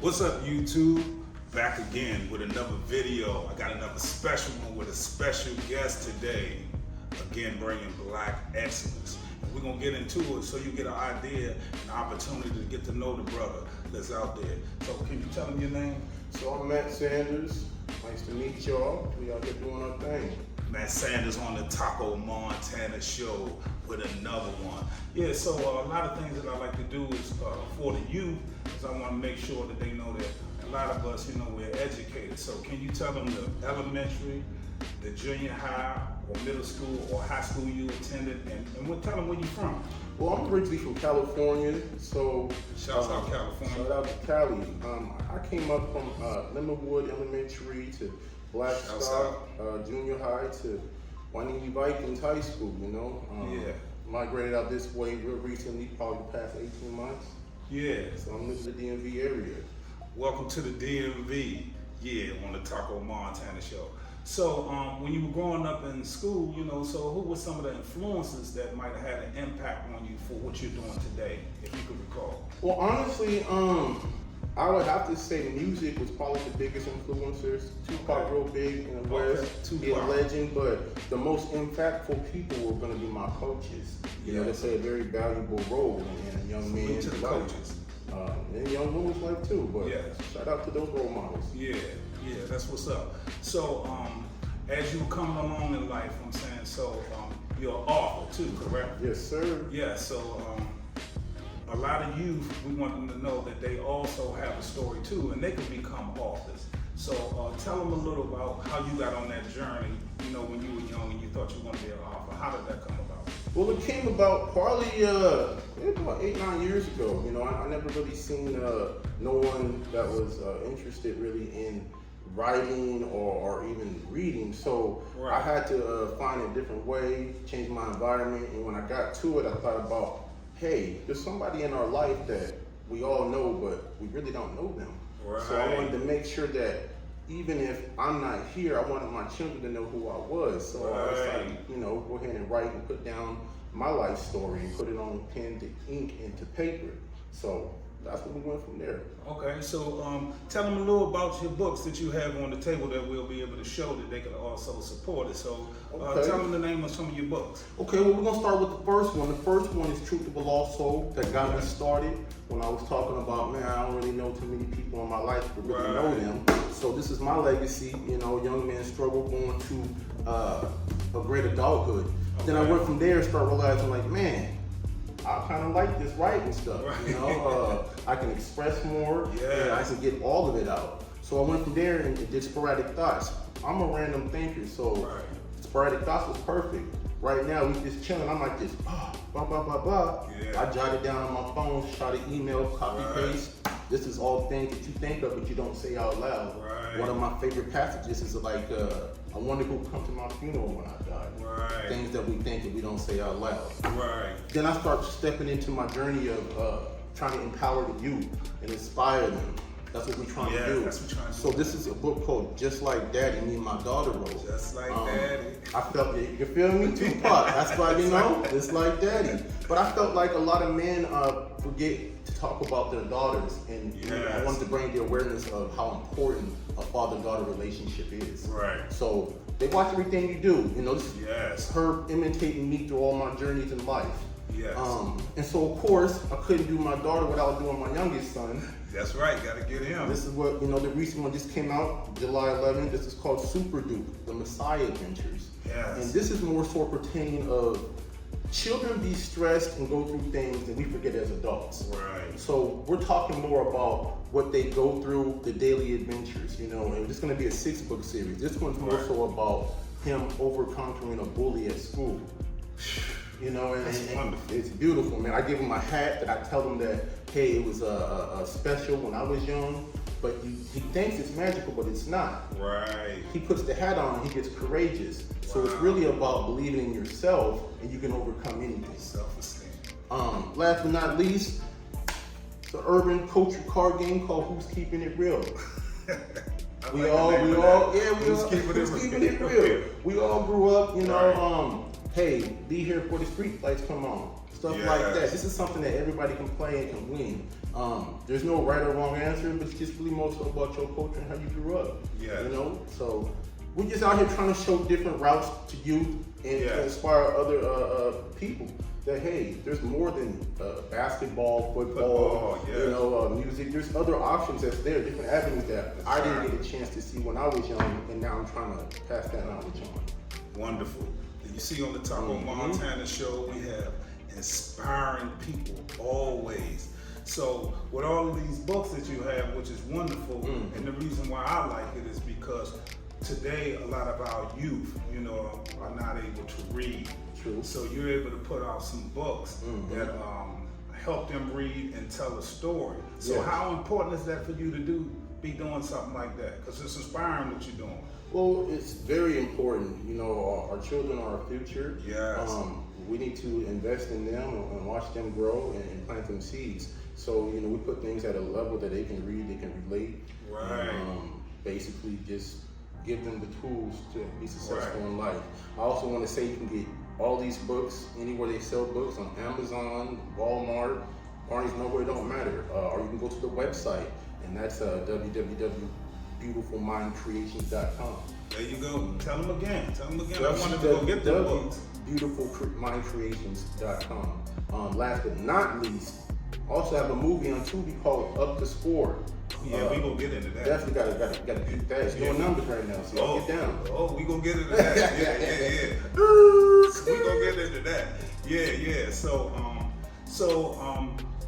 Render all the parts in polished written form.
What's up, YouTube? Back again with another video. I got another special one with a special guest today. Again, bringing Black Excellence. And we're gonna get into it so you get an idea and opportunity to get to know the brother that's out there. So can you tell him your name? So I'm Matt Sanders. Nice to meet y'all. We out here doing our thing. Matt Sanders on the Taco Montana show with another one. Yeah, so a lot of things that I like to do is for the youth, is I want to make sure that they know that a lot of us, we're educated. So can you tell them the elementary, the junior high, or middle school, or high school you attended, and tell them where you're from? Well, I'm originally from California, so Shout out California. Shout out to Cali. I came up from Lemonwood Elementary to Blackstock Junior High to Wanini Vikings High School. Yeah. Migrated out this way real recently, probably the past 18 months. Yeah. So I'm living in the DMV area. Welcome to the DMV. Yeah, on the Taco Montana show. So when you were growing up in school, so who were some of the influences that might have had an impact on you for what you're doing today, if you could recall? Well, honestly, I would have to say music was probably the biggest influencers. Tupac real big in the West, be a legend, but the most impactful people were going to be my coaches. They play a very valuable role in a young man's life. Coaches. And young women's life too, but shout out to those role models. Yeah, that's what's up. So as you were coming along in life, you're an author too, correct? Yes, sir. Yeah, so a lot of youth, we want them to know that they also have a story too, and they can become authors. So tell them a little about how you got on that journey, when you were young and you thought you wanted to be an author. How did that come about? Well, it came about partly about 8-9 years ago. I never really seen no one that was interested really in writing or even reading. So I had to find a different way, change my environment. And when I got to it, I thought about, hey, there's somebody in our life that we all know, but we really don't know them. Right. So I wanted to make sure that even if I'm not here, I wanted my children to know who I was. So I was like, go ahead and write and put down my life story and put it on pen to ink into paper. So that's where we went from there. Okay, so tell them a little about your books that you have on the table that we'll be able to show that they can also support it. So tell them the name of some of your books. Okay, well, we're going to start with the first one. The first one is Truth of a Lost Soul, that got me started when I was talking about, man, I don't really know too many people in my life to really know them. So this is my legacy, young men struggle going to a great adulthood. Okay. Then I went from there and started realizing, like, man, I kind of like this writing stuff, I can express more, and I can get all of it out. So I went from there and did Sporadic Thoughts. I'm a random thinker, so Sporadic Thoughts was perfect. Right now, we just chilling, I'm like this, blah, blah, blah, blah. I jot it down on my phone, shot an email, copy paste. This is all things that you think of, but you don't say out loud. One of my favorite passages is like, I wonder who will come to my funeral when I die. Things that we think that we don't say out loud. Then I start stepping into my journey of trying to empower the youth and inspire them. That's what we're trying to do. That's what we're trying to do. So this is a book called Just Like Daddy, me and my daughter wrote. Just Like Daddy. I felt, you feel me? Tupac. That's why, Just Like Daddy. But I felt like a lot of men forget to talk about their daughters, and I wanted to bring the awareness of how important a father-daughter relationship is. So they watch everything you do. This is her imitating me through all my journeys in life. And so of course I couldn't do my daughter without doing my youngest son. That's right, gotta get him. This is what, the recent one just came out, July 11th. This is called Super Duke, The Messiah Adventures. And this is more so pertaining of children be stressed and go through things that we forget as adults. So we're talking more about what they go through, the daily adventures, and this is gonna be a 6-book series. This one's more so about him over-conquering a bully at school. And it's beautiful, man. I give him a hat that I tell him that, hey, it was a special when I was young, but he thinks it's magical, but it's not. He puts the hat on and he gets courageous. So it's really about believing in yourself, and you can overcome anything. Self-esteem. Last but not least, it's an urban culture card game called Who's Keeping It Real. We all keeping it real. We all grew up, hey, be here before the street lights come on. Stuff like that. This is something that everybody can play and can win. There's no right or wrong answer, but it's just really more so about your culture and how you grew up. Yeah. You know, so we're just out here trying to show different routes to youth and to inspire other people that, hey, there's more than basketball, football, yeah. you know, music. There's other options that's there, different avenues that I didn't get a chance to see when I was young, and now I'm trying to pass that knowledge on. Wonderful. And you see on the Taco Montana show, we have inspiring people always. So with all of these books that you have, which is wonderful, and the reason why I like it is because today a lot of our youth, you know, are not able to read. True. So you're able to put out some books that help them read and tell a story. So Yes. how important is that for you to be doing something like that? Because it's inspiring what you're doing. Well, it's very important. You know, our children are our future. Yes. We need to invest in them and watch them grow and plant them seeds. So, you know, we put things at a level that they can read, they can relate. Right. And, basically just give them the tools to be successful in life. I also want to say you can get all these books anywhere they sell books, on Amazon, Walmart, Barnes & Noble, it don't matter. Or you can go to the website, and that's www.beautifulmindcreations.com. There you go. Tell them again. I wanted to go get the books. Beautifulmindcreations.com. Last but not least, also have a movie on Tubi called Up to Sport. Yeah, we gonna get into that. Definitely gotta beat that. It's doing numbers right now, so y'all get down. Oh, we gonna get into that. Yeah. We gonna get into that. Yeah. So,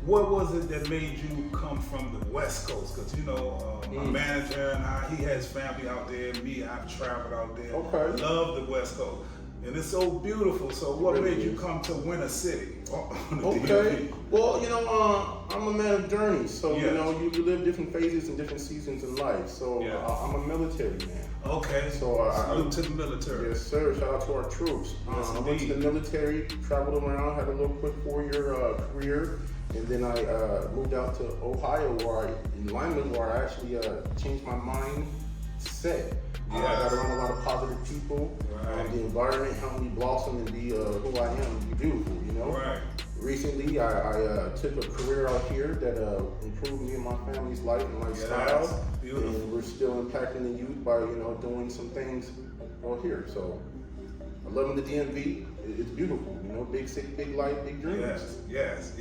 what was it that made you come from the West Coast? Because you know, my manager and he has family out there. Me, I've traveled out there. Okay. Love the West Coast. And it's so beautiful. So what Really made you is. come to Winter City? Okay. Well, you know, I'm a man of journeys. So, you Yes. know, you live different phases and different seasons in life. So, Yeah. I'm a military man. Okay. So, salute to the military. Yes, sir. Shout out to our troops. Yes, I went to the indeed. military, traveled around, had a little quick 4-year career. And then I moved out to Ohio, in Lyman, where I actually changed my mindset. I got around a lot of positive people. Right. The environment helped me blossom and be who I am, be beautiful, you know? Right. Recently, I took a career out here that improved me and my family's life and lifestyle. Yes. Beautiful. And we're still impacting the youth by, you know, doing some things out here. So, I love the DMV. It's beautiful, you know, big city, big life, big dreams. Yes.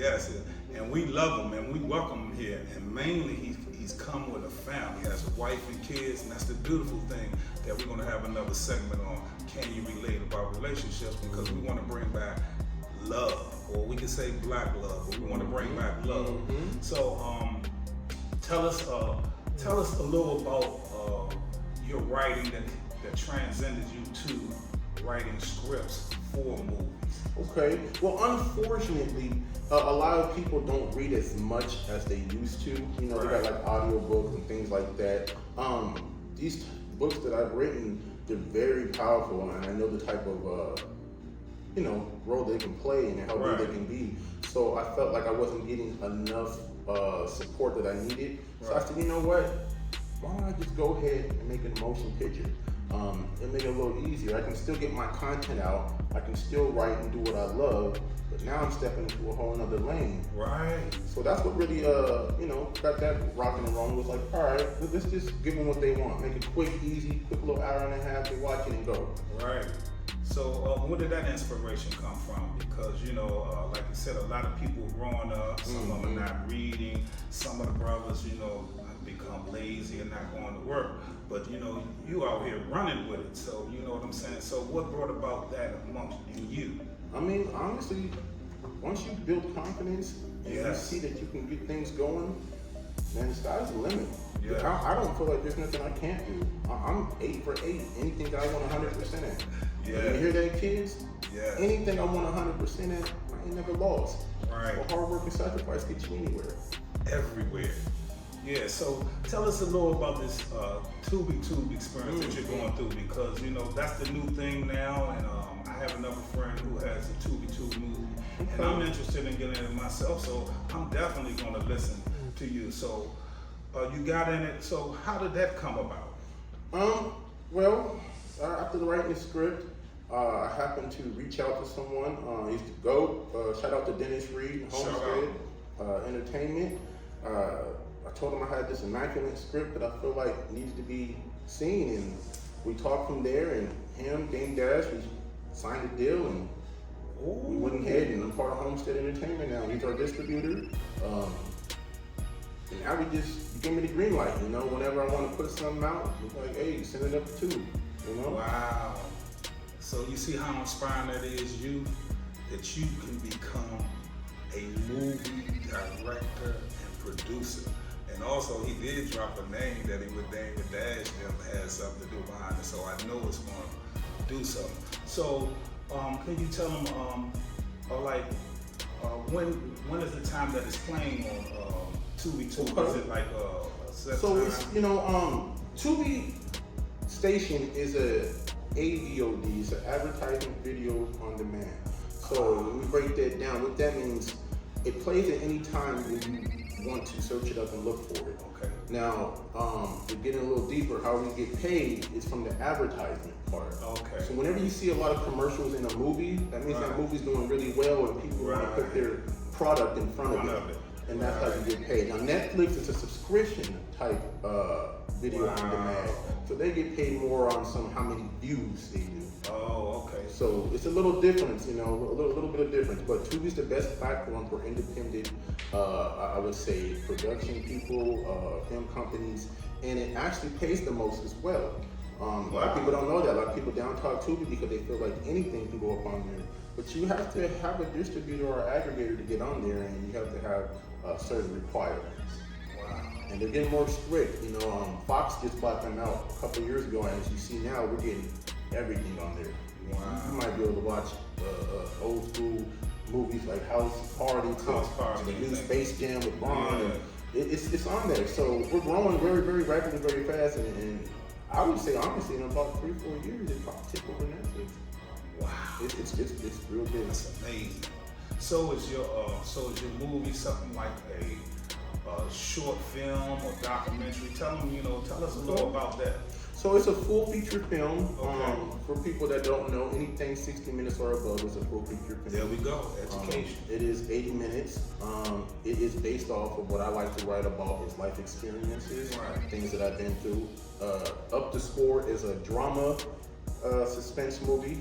And we love him and we welcome him here. And mainly he's come with a family. He has a wife and kids, and that's the beautiful thing that we're gonna have another segment on. Can you relate about relationships? Because we want to bring back love, or we can say black love, but we want to bring back love. So tell us a little about your writing that transcended you to writing scripts for movies. Okay. Well, unfortunately, a lot of people don't read as much as they used to. You know, they got like audiobooks and things like that. These books that I've written, they're very powerful, and I know the type of you know, role they can play and how good they can be. So I felt like I wasn't getting enough support that I needed. So I said, you know what? Why don't I just go ahead and make a motion picture? It make it a little easier. I can still get my content out. I can still write and do what I love. But now I'm stepping into a whole nother lane. Right. So that's what really, you know, got that rocking and rolling. Was like, all right, let's just give them what they want. Make it quick, easy, quick little hour and a half. They watch it and go. Right. So where did that inspiration come from? Because, you know, like you said, a lot of people growing up, some of them are not reading, some of the brothers, you know, become lazy and not going to work. But, you know, you out here running with it. So, you know what I'm saying? So what brought about that amongst you? I mean, honestly, once you build confidence and you see that you can get things going, man, the sky's the limit. Yeah. I don't feel like there's nothing I can't do. I'm 8 for 8. Anything that I want 100% at. You hear that, kids? Yeah. Anything I want 100% at, I ain't never lost. Right. So hard work and sacrifice get you anywhere. Everywhere. Yeah, so tell us a little about this tubi experience that you're going through, because, you know, that's the new thing now, and I have another friend who has a tubi movie, and I'm interested in getting it myself, so I'm definitely going to listen to you. So you got in it, so how did that come about? Well, after writing the script, I happened to reach out to someone. He's the GOAT. Shout out to Dennis Reed, Homestead Entertainment. I told him I had this immaculate script that I feel like needs to be seen, and we talked from there. And him, Dame Dash, we signed a deal, and we went ahead, and I'm part of Homestead Entertainment now. He's our distributor. And now we just give me the green light, you know. Whenever I want to put something out, he's like, hey, send it up to Tubi, you know. Wow. So you see how inspiring that is, you, that you can become a movie director and producer. And also, he did drop a name that he would name the Dash them has something to do behind it. So I know it's going to do something. So can you tell them, when is the time that it's playing on Tubi too? Is it like a set So time? it's, you know, Tubi station is a AVOD, it's an advertising video on demand. So when we break that down, what that means, it plays at any time when you want to search it up and look for it. Okay. Now, to get in a little deeper, how we get paid is from the advertisement part. Okay. So whenever you see a lot of commercials in a movie, that means that movie's doing really well and people want to put their product in front of it. And that's how you get paid. Now Netflix is a subscription type video on demand. So they get paid more on how many views they do. Oh, okay. So it's a little difference, you know, a little bit of difference. But Tubi's the best platform for independent, I would say, production people, film companies, and it actually pays the most as well. A lot of people don't know that. A lot of people down talk Tubi because they feel like anything can go up on there. But you have to have a distributor or aggregator to get on there, and you have to have certain requirements. Wow. And they're getting more strict. You know, Fox just bought them out a couple of years ago, and as you see now, we're getting everything on there. Wow. You might be able to watch old school movies like House Party, to the new Space Jam with Bond. And it's on there. So we're growing very, very rapidly, very fast, and I would say honestly, in about 3-4 years, it probably take over Netflix. Wow. It's real big. That's amazing. So is your movie something like a short film or documentary? Tell us a little about that. So it's a full feature film. Okay. For people that don't know, anything 60 minutes or above is a full feature film. There we go. Education. It is 80 minutes. It is based off of what I like to write about is life experiences, things that I've been through. Up the Score is a drama suspense movie.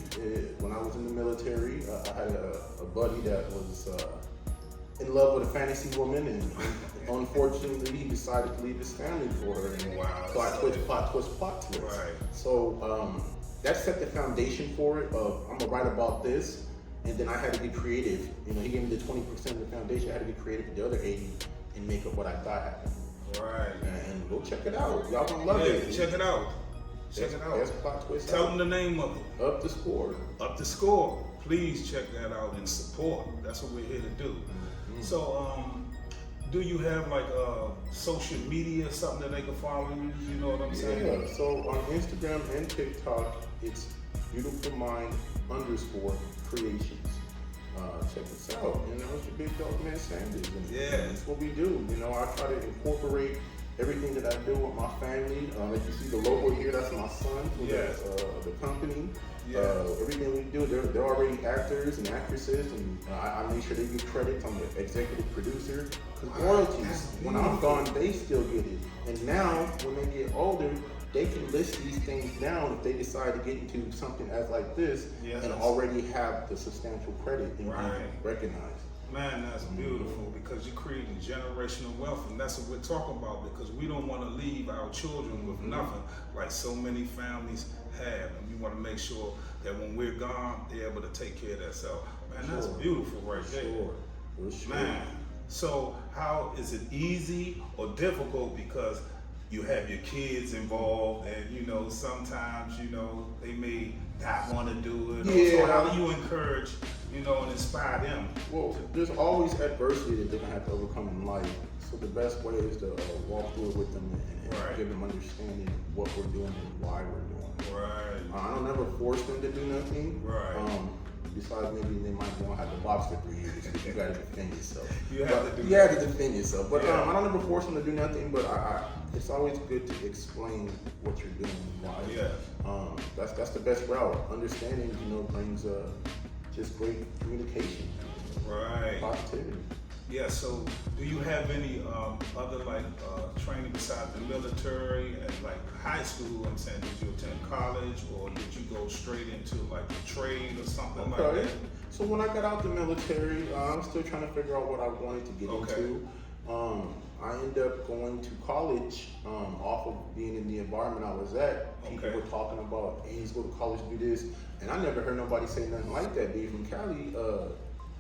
When I was in the military, I had a buddy that was in love with a fantasy woman, and unfortunately he decided to leave his family for her. And plot twist. Right. So that set the foundation for it of I'm gonna write about this, and then I had to get creative. You know, he gave me the 20% of the foundation. I had to get creative with the other 80 and make up what I thought happened. Right. And go check it out. Y'all gonna love it. Check it out. Check it out. That's plot twist. Tell them the name of it. Up the Score. Up the Score. Please check that out and support. That's what we're here to do. Mm-hmm. So, do you have like social media, something that they can follow you? You know what I'm saying? Yeah. So on Instagram and TikTok, it's beautifulmind_creations. Check us out. You know, it's your big dog man Sanders. And that's what we do. You know, I try to incorporate everything that I do with my family. Like you see the logo here, that's my son who does the company. Everything we do, they're already actors and actresses, and I make sure they get credit from the executive producer. Because royalties, when I'm gone, they still get it. And now, when they get older, they can list these things down if they decide to get into something as like this and already have the substantial credit and recognized. Man, that's beautiful because you're creating generational wealth, and that's what we're talking about, because we don't want to leave our children with nothing like so many families have, and we want to make sure that when we're gone, they're able to take care of themselves. Man, that's beautiful right there. Man, so how is it easy or difficult, because you have your kids involved, and you know sometimes they may not want to do it. So how do you encourage, and inspire them? Well, there's always adversity that they're gonna have to overcome in life. So the best way is to walk through it with them and give them understanding of what we're doing and why we're doing it. Right. I don't ever force them to do nothing. Right. Besides, maybe they might want to have to box for 3 years because you got to defend yourself. You have to defend yourself. But I don't ever force them to do nothing. But it's always good to explain what you're doing and why. Yeah. That's the best route. Understanding, brings just great communication. Right. Positivity. Yeah, so do you have any other like training besides the military and like high school? I'm saying, did you attend college or did you go straight into like a trade or something like that? So when I got out the military, I'm still trying to figure out what I wanted to get into. I ended up going to college off of being in the environment I was at. People were talking about, hey, let's go to college, do this. And I never heard nobody say nothing like that. Being from Cali,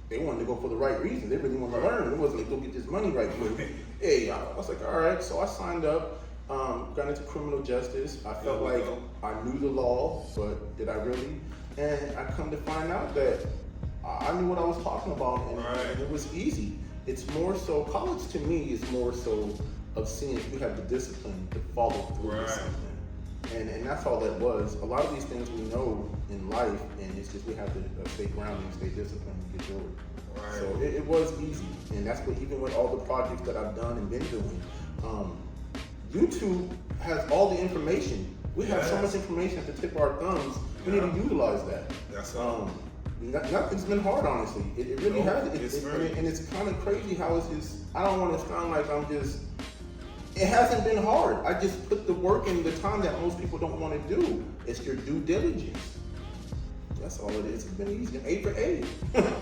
they wanted to go for the right reason. They really wanted to learn. It wasn't like, go get this money right quick. Hey, I was like, all right. So I signed up, got into criminal justice. I felt like I knew the law, but did I really? And I come to find out that I knew what I was talking about, and it was easy. It's more so, college to me is more so of seeing if you have the discipline to follow through with something. And that's all that was. A lot of these things we know in life, and it's just we have to stay grounded and stay disciplined and get through it. So it was easy, and that's what, even with all the projects that I've done and been doing, YouTube has all the information. We have so much information at the tip of our thumbs. We need to utilize that. That's Nothing's been hard, honestly. It really hasn't. And it's kind of crazy how it's just, I don't want to sound like it hasn't been hard. I just put the work in, the time that most people don't want to do. It's your due diligence. That's all it is. It's been easy. A for A.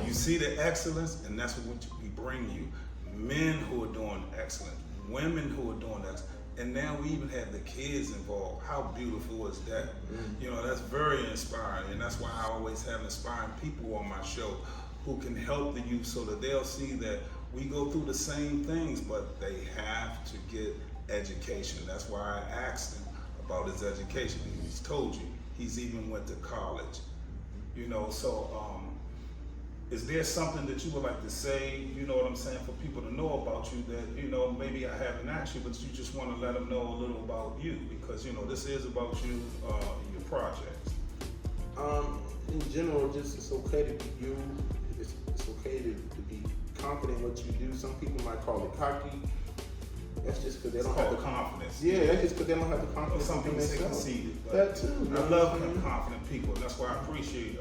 You see the excellence, and that's what we bring you. Men who are doing excellent, women who are doing excellent. And now we even have the kids involved. How beautiful is that? You know, that's very inspiring. And that's why I always have inspiring people on my show who can help the youth so that they'll see that we go through the same things, but they have to get education. That's why I asked him about his education. He's told you. He's even went to college. You know, so is there something that you would like to say, you know what I'm saying, for people to know about you that, you know, maybe I haven't asked you, but you just want to let them know a little about you, because, you know, this is about you, your projects. In general, just it's okay to be you. It's okay to be confident in what you do. Some people might call it cocky. That's just because they don't have the confidence. Yeah, that's just because they don't have the confidence. Some people say conceited. That too. I love confident people, and that's why I appreciate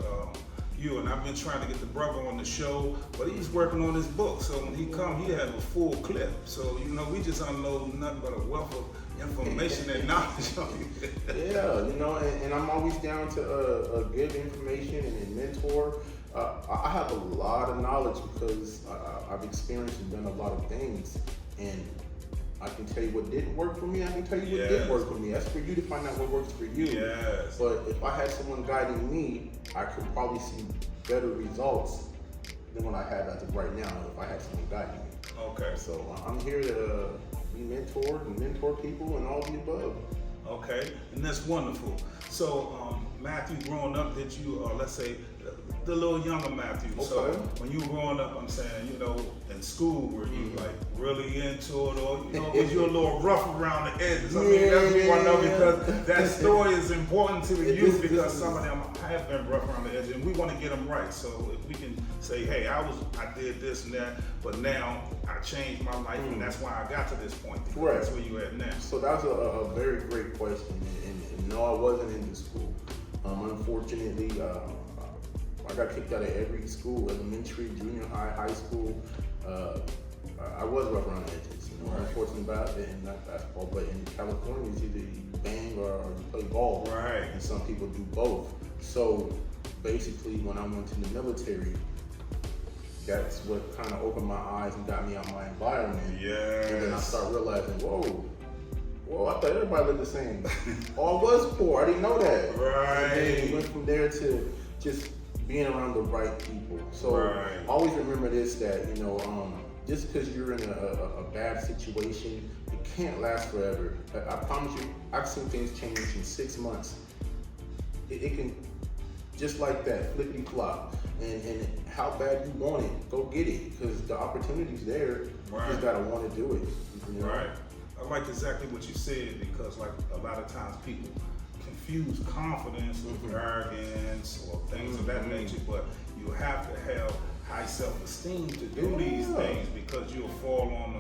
you. And I've been trying to get the brother on the show, but he's working on his book. So when he come, he has a full clip. So, you know, we just unload nothing but a wealth of information and knowledge on you. Yeah, you know, and I'm always down to give information and mentor. I have a lot of knowledge because I've experienced and done a lot of things, and I can tell you what didn't work for me. I can tell you what did work for me. That's for you to find out what works for you. Yes. But if I had someone guiding me, I could probably see better results than what I have as of right now if I had someone guiding me. Okay. So I'm here to be mentored and mentor people and all the above. Okay, and that's wonderful. So, Matthew, growing up, did you, let's say, the little younger Matthew. Okay. So, when you were growing up, I'm saying, you know, in school, were you like really into it, or you know, was you a little rough around the edges? I mean, that's what you want to know, because that story is important to the youth, because some of them have been rough around the edges, and we want to get them right. So, if we can say, hey, I did this and that, but now I changed my life, and that's why I got to this point. That's where you at now. So that's a very great question, and no, I wasn't into school. Unfortunately, I got kicked out of every school, elementary, junior high, high school. I was rough around the edges, you know, unfortunately about it, and not basketball, but in California, it's either you bang or you play ball. Right. And some people do both. So basically, when I went to the military, that's what kind of opened my eyes and got me out of my environment. Yes. And then I started realizing, whoa, I thought everybody looked the same. Oh, I was poor, I didn't know that. Right. And then we went from there to just being around the right people. So always remember this, that, you know, just because you're in a bad situation, it can't last forever. I promise you, I've seen things change in 6 months. It can, just like that, flippity flop. And how bad you want it, go get it, because the opportunity's there. You just gotta want to do it. You know? Right. I like exactly what you said, because like a lot of times people confuse confidence with arrogance or things of that nature, but you have to have high self-esteem to do these things, because you'll fall on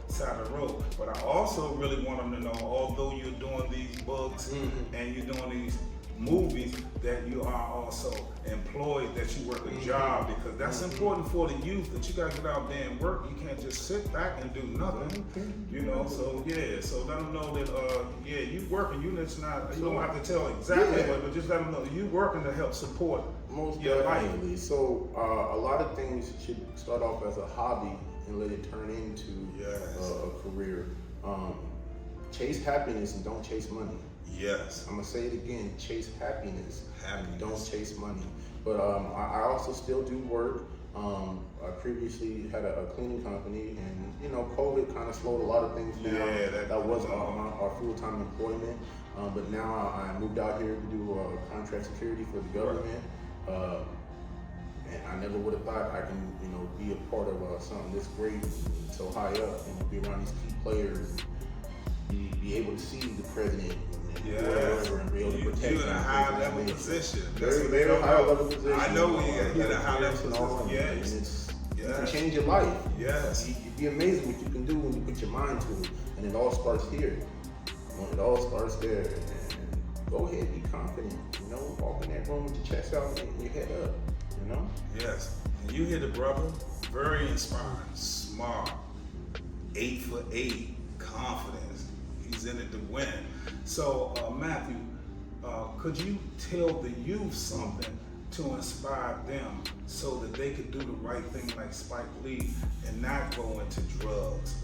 the side of the road. But I also really want them to know, although you're doing these books and you're doing these movies, that you are also employed, that you work a job, because that's important for the youth, that you gotta get out there and work. You can't just sit back and do nothing, you know. So yeah, so let them know that yeah, you working. You just not, you don't have to tell exactly, but just let them know that you working to help support most your life. definitely. So a lot of things should start off as a hobby and let it turn into a career. Chase happiness and don't chase money. Yes. I'm gonna say it again: chase happiness. And don't chase money. But I also still do work. I previously had a cleaning company, and you know, COVID kind of slowed a lot of things down. Yeah, that was our full-time employment. But now I moved out here to do contract security for the government. And I never would have thought I can, you know, be a part of something this great and so high up, and be around these key players, and be able to see the president and whatever, and be able to protect you in a him. high level position. Very, very high level position. I know you're in a high level position. Yes. And it can change your life. Yes. You'd be amazing what you can do when you put your mind to it, and it all starts here. It all starts there. And go ahead, be confident. You know, walk in that room with your chest out and your head up. You know. Yes. And you hear the brother, very inspiring, smart, 8 for 8, confidence. He's in it to win. So Matthew, could you tell the youth something to inspire them so that they could do the right thing like Spike Lee and not go into drugs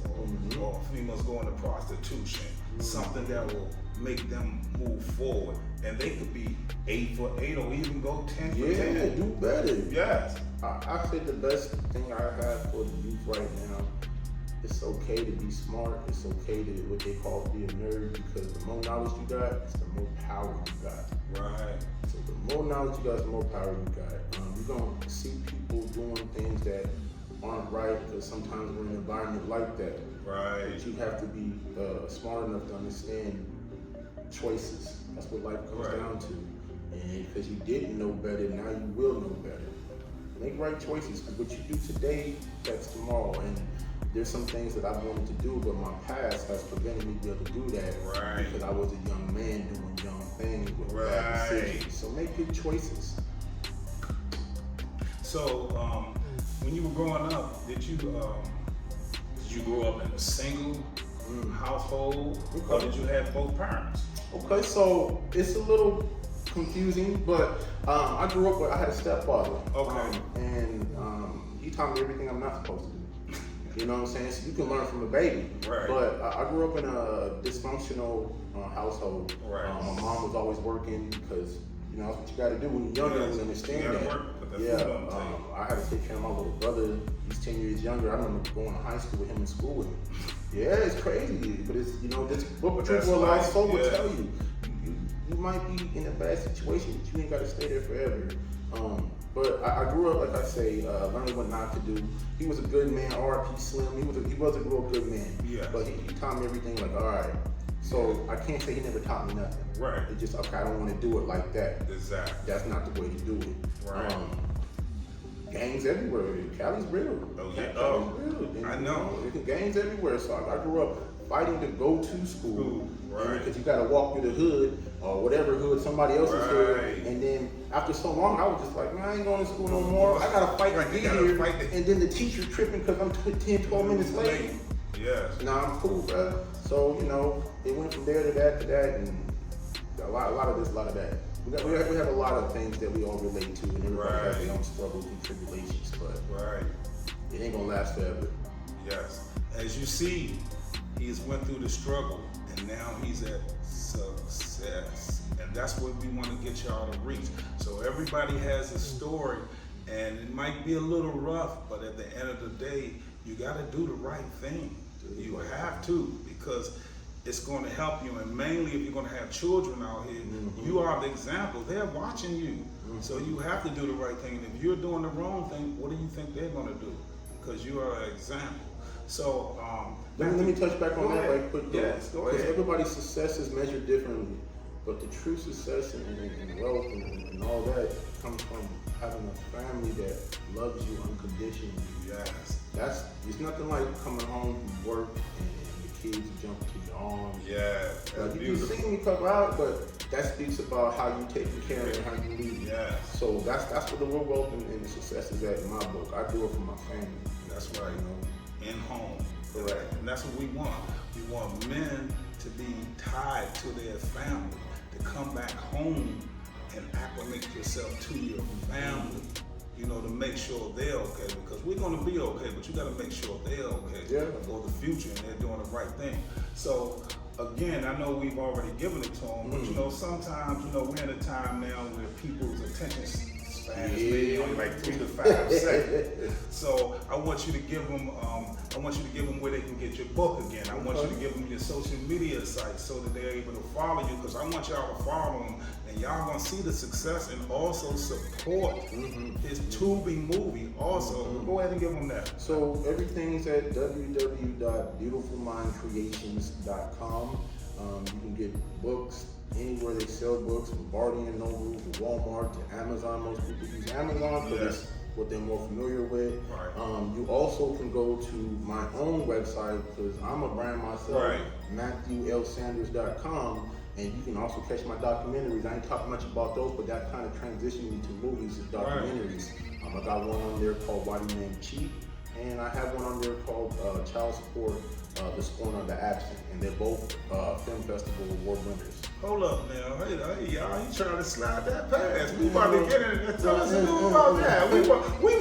or females go into prostitution? Something that will make them move forward, and they could be 8 for 8 or even go 10 for 10. Yeah, do better. Yes. I say the best thing I have for the youth right now, it's okay to be smart. It's okay to what they call be a nerd, because the more knowledge you got, it's the more power you got. Right. So the more knowledge you got, the more power you got. You're going to see people doing things that aren't right, because sometimes we're in an environment like that. Right. But you have to be smart enough to understand choices. That's what life comes down to. And because you didn't know better, now you will know better. Make right choices, because what you do today affects tomorrow. And there's some things that I wanted to do, but my past has prevented me being able to do that. Right. Because I was a young man doing young things with bad decisions. So make good choices. So when you were growing up, did you grow up in a single household, or did you have both parents? Okay, so it's a little confusing, but I grew up with, I had a stepfather. Okay. And he taught me everything I'm not supposed to do. You know what I'm saying? So you can learn from a baby. Right. But I grew up in a dysfunctional household. Right. My mom was always working, because you know that's what you got to do when you're younger. You understand you gotta that. work, but I had to take care of my little brother. He's 10 years younger. I remember going to high school with him in school with me. Yeah, it's crazy, but it's, you know, this what people will also will tell you. You might be in a bad situation, but you ain't got to stay there forever. But I grew up, like I say, learning what not to do. He was a good man, R.P. Slim. He was a real good man. Yeah. But he taught me everything. Like, all right. So I can't say he never taught me nothing. Right. It's just, okay, I don't want to do it like that. Exactly. That's not the way to do it. Right. Gangs everywhere. Cali's real. Oh yeah. Cali's real. And, I know. Gangs everywhere. So I grew up fighting to go to school. Right. Because you got to walk through the hood or whatever hood, somebody else's hood. And then after so long, I was just like, man, I ain't going to school no more. I got to fight to get here. And then the teacher tripping because I'm 10, 12 minutes late. Yes. Nah, I'm cool, bro. So, you know, it went from there to that, and a lot of this, a lot of that. We have a lot of things that we all relate to, and everybody has their own struggles and tribulations, but it ain't gonna last forever. Yes. As you see, he's went through the struggle, and now he's at success. And that's what we want to get y'all to reach. So everybody has a story, and it might be a little rough, but at the end of the day, you got to do the right thing. You have to, because it's going to help you, and mainly if you're going to have children out here, you are the example. They're watching you, so you have to do the right thing. And if you're doing the wrong thing, what do you think they're going to do? Because you are an example. So let me touch back on that right quick. Yes, go ahead. Because everybody's success is measured differently, but the true success and wealth and all that comes from having a family that loves you unconditionally. Yes. It's nothing like coming home from work and the kids jump to your arms. Yeah. You can see me come out, but that speaks about how you take care of and how you lead. Yeah. So that's where the real wealth and success is at in my book. I do it for my family. That's right. In home. Correct. And that's what we want. We want men to be tied to their family, to come back home and acclimate yourself to your family. You know, to make sure they're okay, because we're gonna be okay, but you gotta make sure they're okay for the future and they're doing the right thing. So again, I know we've already given it to them, but you know, sometimes, you know, we're in a time now where people's attention span is maybe only like 3 to 5 seconds. So I want you to give them, where they can get your book again. I want you to give them your social media sites so that they're able to follow you, because I want y'all to follow them and y'all gonna see the success and also support his tubi movie also. Go ahead and give them that. So everything's at www.beautifulmindcreations.com. You can get books anywhere they sell books, from Barnes and Noble to Walmart to Amazon. Most people use Amazon because it's what they're more familiar with. Right. You also can go to my own website, because I'm a brand myself, MatthewLSanders.com, and you can also catch my documentaries. I ain't talking much about those, but that kind of transitioned me to movies is documentaries. I got one on there called Why Do Men Cheat, and I have one on there called Child Support, The Scorn of the Absent, and they're both Film Festival award winners. Hold up now, hey y'all, you trying to slide that past? We about to get in and tell us about that. We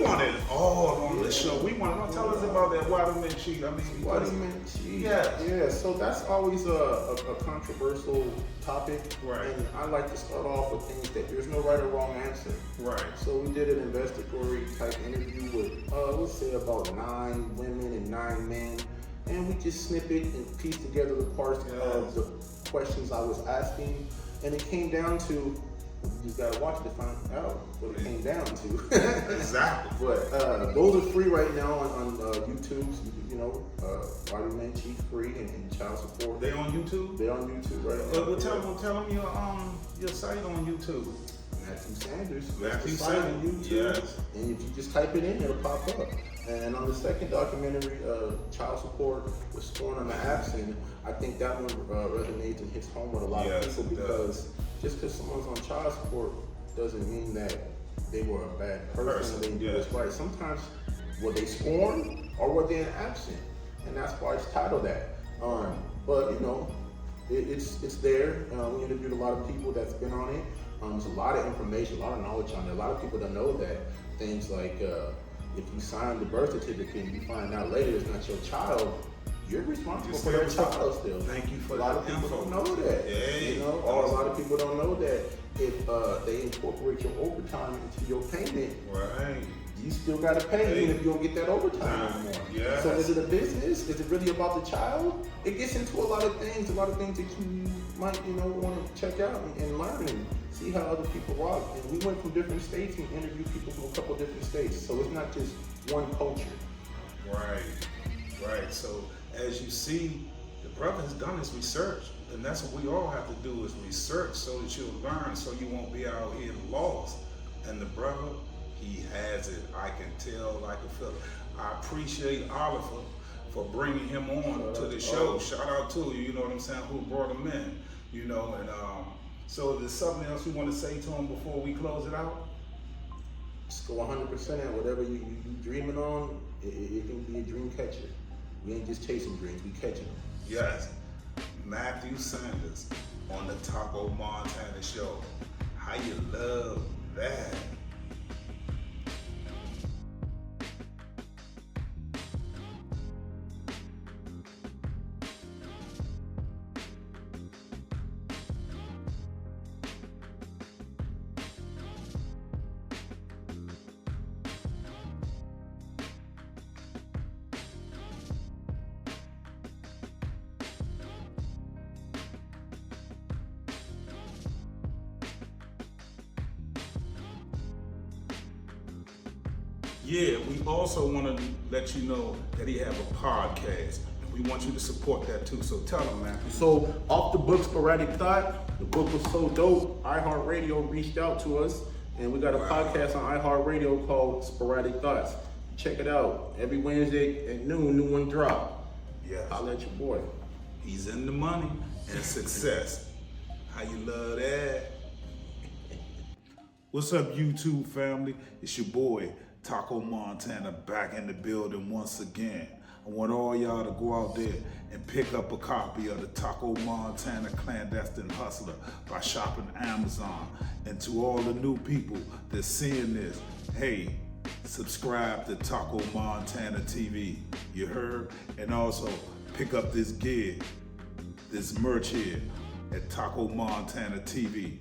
want it all on the show. We want to tell us about that Why Do Men Cheat. I mean, Why Do Men Cheat? Yeah. So that's always a controversial topic, and I like to start off with things that there's no right or wrong answer. Right. So we did an investigatory type interview with let's say about 9 women and 9 men, and we just snip it and piece together the parts of the questions I was asking, and it came down to, you just gotta watch it to find out what it came down to. Exactly. But those are free right now on YouTube. You know, Why Do Men Cheat free and child support. They on YouTube? They're on YouTube right now. Well, tell them your site on YouTube. Matthew Sanders. Matthew Sanders on YouTube. Yes. And if you just type it in, it'll pop up. And on the second documentary, Child Support, The Scorn of the Absent, I think that one resonates and hits home with a lot of people, because just because someone's on child support doesn't mean that they were a bad person and they didn't do this right. Sometimes were they scorned or were they absent? And that's why it's titled that. But you know, it's there. We interviewed a lot of people that's been on it. There's a lot of information, a lot of knowledge on there. A lot of people don't know that things like if you sign the birth certificate and you find out later it's not your child, you're responsible for that child still. Thank you for a lot of people don't know that. You know, or a lot of people don't know that if they incorporate your overtime into your payment, you still got to pay even if you don't get that overtime anymore. Yes. So is it a business? Is it really about the child? It gets into a lot of things that you might want to check out and learn and see how other people rock. And we went from different states and interviewed people from a couple of different states. So it's not just one culture. Right. So as you see, the brother has done his research, and that's what we all have to do is research so that you'll learn, so you won't be out here lost. And the brother, he has it. I can tell, I can feel it. I appreciate Oliver for bringing him on to the show. Shout out to you, you know what I'm saying, who brought him in, and so there's something else you want to say to him before we close it out? Just go 100% in whatever you dreaming on, it can be a dream catcher. We ain't just chasing dreams, we catching them. Yes. Matthew Sanders on the Taco Montana Show. How you love that? Yeah, we also want to let you know that he have a podcast. And we want you to support that too. So tell him, man. So off the book, Sporadic Thought. The book was so dope. iHeartRadio reached out to us, and we got a podcast on iHeartRadio called Sporadic Thoughts. Check it out. Every Wednesday at noon, new one drop. Yeah. I'll let your boy. He's in the money and success. How you love that? What's up, YouTube family? It's your boy, Taco Montana, back in the building once again. I want all y'all to go out there and pick up a copy of the Taco Montana Clandestine Hustler by shopping Amazon. And to all the new people that's seeing this, hey, subscribe to Taco Montana TV. You heard? And also pick up this gig, this merch here at Taco Montana TV.